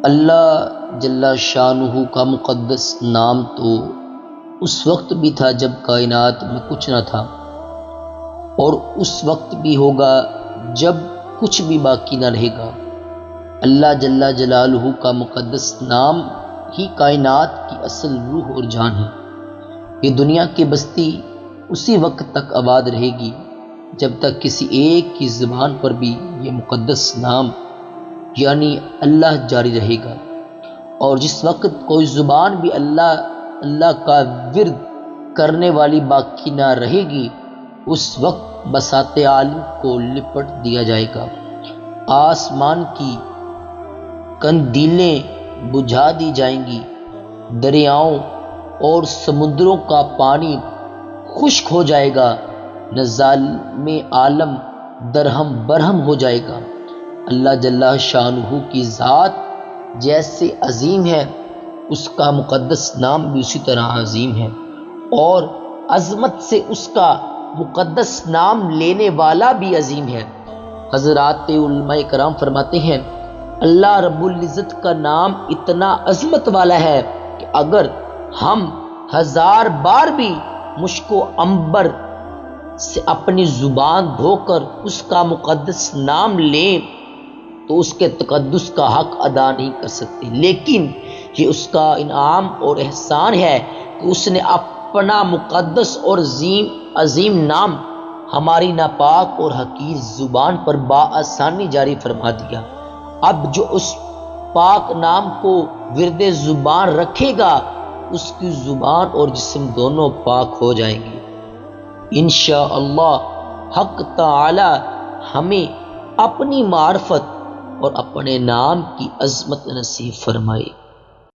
اللہ جل شانہ کا مقدس نام تو اس وقت بھی تھا جب کائنات میں کچھ نہ تھا، اور اس وقت بھی ہوگا جب کچھ بھی باقی نہ رہے گا۔ اللہ جل جلالہ کا مقدس نام ہی کائنات کی اصل روح اور جان ہے۔ یہ دنیا کی بستی اسی وقت تک آباد رہے گی جب تک کسی ایک کی زبان پر بھی یہ مقدس نام یعنی اللہ جاری رہے گا، اور جس وقت کوئی زبان بھی اللہ کا ورد کرنے والی باقی نہ رہے گی، اس وقت بساط عالم کو لپٹ دیا جائے گا، آسمان کی قندیلیں بجھا دی جائیں گی، دریاؤں اور سمندروں کا پانی خشک ہو جائے گا، نظام عالم درہم برہم ہو جائے گا۔ اللہ جل شانہ کی ذات جیسے عظیم ہے، اس کا مقدس نام بھی اسی طرح عظیم ہے، اور عظمت سے اس کا مقدس نام لینے والا بھی عظیم ہے۔ حضرات علماء کرام فرماتے ہیں اللہ رب العزت کا نام اتنا عظمت والا ہے کہ اگر ہم 1000 بار بھی مشک و عنبر سے اپنی زبان دھو کر اس کا مقدس نام لیں تو اس کے تقدس کا حق ادا نہیں کر سکتے، لیکن یہ اس کا انعام اور احسان ہے کہ اس نے اپنا مقدس اور عظیم نام ہماری ناپاک اور حقیر زبان پر بآسانی جاری فرما دیا۔ اب جو اس پاک نام کو ورد زبان رکھے گا، اس کی زبان اور جسم دونوں پاک ہو جائیں گے۔ انشاءاللہ حق تعالی ہمیں اپنی معرفت اور اپنے نام کی عظمت نصیب فرمائے۔